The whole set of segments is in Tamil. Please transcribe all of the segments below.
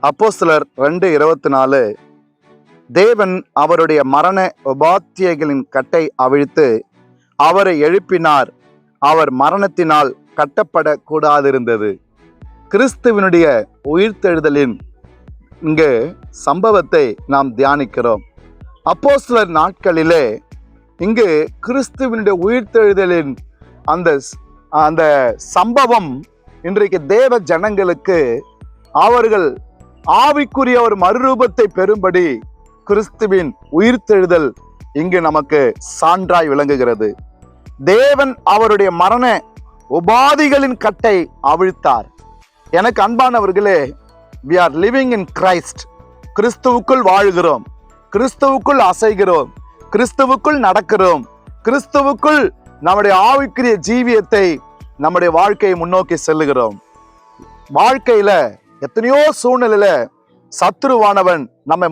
அப்போஸ்தலர் 2:24 தேவன் அவருடைய மரண உபாத்தியங்களின் கட்டை அவிழ்த்து அவரை எழுப்பினார். அவர் மரணத்தினால் கட்டப்படக்கூடாதிருந்தது. கிறிஸ்துவினுடைய உயிர்த்தெழுதலின் இங்கு சம்பவத்தை நாம் தியானிக்கிறோம். அப்போஸ்தலர் நாட்களிலே இங்கு கிறிஸ்துவினுடைய உயிர்த்தெழுதலின் அந்த சம்பவம் இன்றைக்கு தேவ ஜனங்களுக்கு அவர்கள் ஆவிக்குரிய ஒரு மறுரூபத்தை பெறும்படி கிறிஸ்துவின் உயிர்த்தெழுதல் இங்கு நமக்கு சான்றாய் விளங்குகிறது. தேவன் அவருடைய மரண உபாதிகளின் கட்டை அவிழ்த்தார். எனக்கு அன்பானவர்களே, we are living in Christ. கிறிஸ்துவுக்குள் வாழுகிறோம், கிறிஸ்துவுக்குள் அசைகிறோம், கிறிஸ்துவுக்குள் நடக்கிறோம், கிறிஸ்துவுக்குள் நம்முடைய ஆவிக்குரிய ஜீவியத்தை நம்முடைய வாழ்க்கையை முன்னோக்கி செல்லுகிறோம். வாழ்க்கையில எத்தனையோ சூழ்நிலையில சத்துருவானவன் நம்மை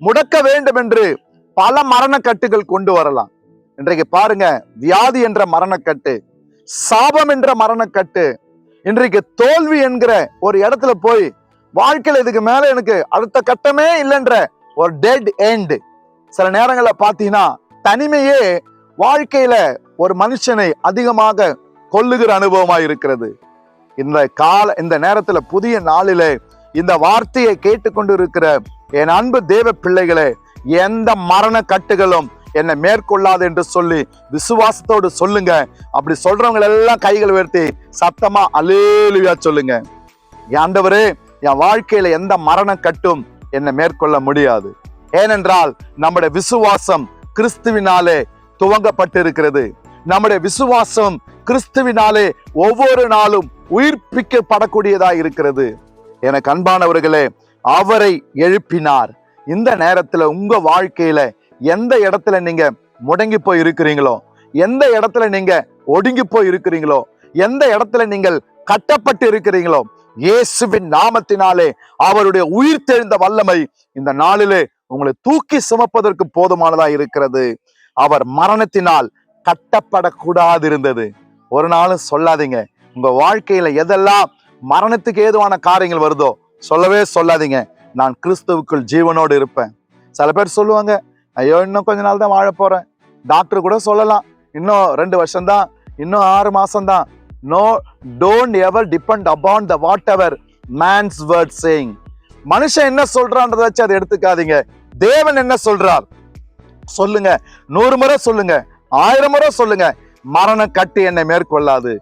முடக்க வேண்டும் என்று பல மரணக்கட்டுகள் கொண்டு வரலாம். இன்றைக்கு பாருங்க, வியாதி என்ற மரணக்கட்டு, சாபம் என்ற மரணக்கட்டு, இன்றைக்கு தோல்வி என்கிற ஒரு இடத்துல போய் வாழ்க்கையில இதுக்கு மேல எனக்கு அடுத்த கட்டமே இல்லைன்ற ஒரு டெட் எண்ட். சில நேரங்கள்ல பாத்தீங்கன்னா தனிமையே வாழ்க்கையில ஒரு மனுஷனை அதிகமாக கொல்லுகிற அனுபவமா இருக்கிறது. இந்த நேரத்துல புதிய நாளிலே இந்த வார்த்தையை கேட்டுக்கொண்டு இருக்கிற என் அன்பு தேவ பிள்ளைகளே, எந்த மரண கட்டுகளும் என்னை மேற்கொள்ளாது என்று சொல்லி விசுவாசத்தோடு சொல்லுங்க. அப்படி சொல்றவங்க எல்லாம் கைகள் உயர்த்தி சத்தமா அல்லேலூயா சொல்லுங்க. ஆண்டவரே, என் வாழ்க்கையில எந்த மரண கட்டும் என்னை மேற்கொள்ள முடியாது. ஏனென்றால் நம்முடைய விசுவாசம் கிறிஸ்துவினாலே துவங்கப்பட்டு இருக்கிறது. நம்முடைய விசுவாசம் கிறிஸ்துவினாலே ஒவ்வொரு நாளும் உயிர்ப்பிக்கப்படக்கூடியதா இருக்கிறது. எனக்கு அன்பானவர்களே, அவரை எழுப்பினார். இந்த நேரத்துல உங்க வாழ்க்கையில எந்த இடத்துல நீங்க முடங்கி போய் இருக்கிறீங்களோ, எந்த இடத்துல நீங்க ஒடுங்கி போய் இருக்கிறீங்களோ, எந்த இடத்துல நீங்கள் கட்டப்பட்டு இருக்கிறீங்களோ, இயேசுவின் நாமத்தினாலே அவருடைய உயிர்த்தெழுந்த வல்லமை இந்த நாளிலே உங்களை தூக்கி சுமப்பதற்கு போதுமானதா இருக்கிறது. அவர் மரணத்தினால் கட்டப்படக்கூடாது இருந்தது. ஒரு நாளும் சொல்லாதீங்க, உங்க வாழ்க்கையில எதெல்லாம் மரணத்துக்கு ஏதுவான காரியங்கள் வருதோ சொல்லவே சொல்லாதீங்க, நான் கிறிஸ்துவுக்குள் ஜீவனோடு இருப்பேன். சில பேர் சொல்லுவாங்க, ஐயோ இன்னும் கொஞ்ச நாள் தான் வாழ போறேன். டாக்டர் கூட சொல்லலாம், இன்னும் 2 வருஷம் தான், இன்னும் 6 மாசம் தான். No, don't ever depend upon the what ever man's word saying. மனுஷன் என்ன சொல்றான்றத வச்சு அதை எடுத்துக்காதீங்க. தேவன் என்ன சொல்றார் சொல்லுங்க. 100 முறை சொல்லுங்க, 1000 முறை சொல்லுங்க, மரண கட்டு என்னை மேற்கொள்ளாது.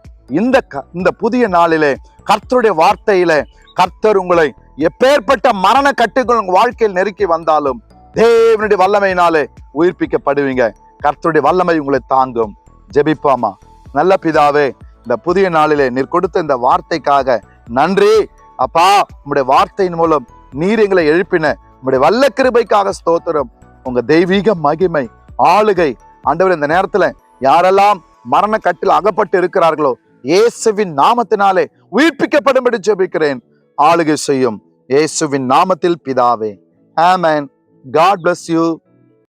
இந்த புதிய நாளிலே கர்த்தருடைய வார்த்தையில கர்த்தர் உங்களை எப்பேற்பட்ட மரண கட்டுகள் உங்க வாழ்க்கையில் நெருக்கி வந்தாலும் தேவனுடைய வல்லமையினாலே உயிர்ப்பிக்கப்படுவீங்க. கர்த்தருடைய வல்லமை உங்களை தாங்கும். ஜெபிப்போமா. நல்ல பிதாவே, இந்த புதிய நாளிலே நீர் கொடுத்த இந்த வார்த்தைக்காக நன்றி அப்பா. உங்களுடைய வார்த்தையின் மூலம் நீர் எங்களை எழுப்பின உங்களுடைய வல்ல கிருபைக்காக ஸ்தோத்திரம். உங்க தெய்வீக மகிமை ஆளுகை ஆண்டவர் இந்த நேரத்துல யாரெல்லாம் மரண கட்டில் அகப்பட்டு இருக்கிறார்களோ இயேசுவின் நாமத்தினாலே உயிர்ப்பிக்கப்படும்படி ஜெபிக்கிறேன். ஆளுகை செய்யும் இயேசுவின் நாமத்தில் பிதாவே. ஆமென். God bless you.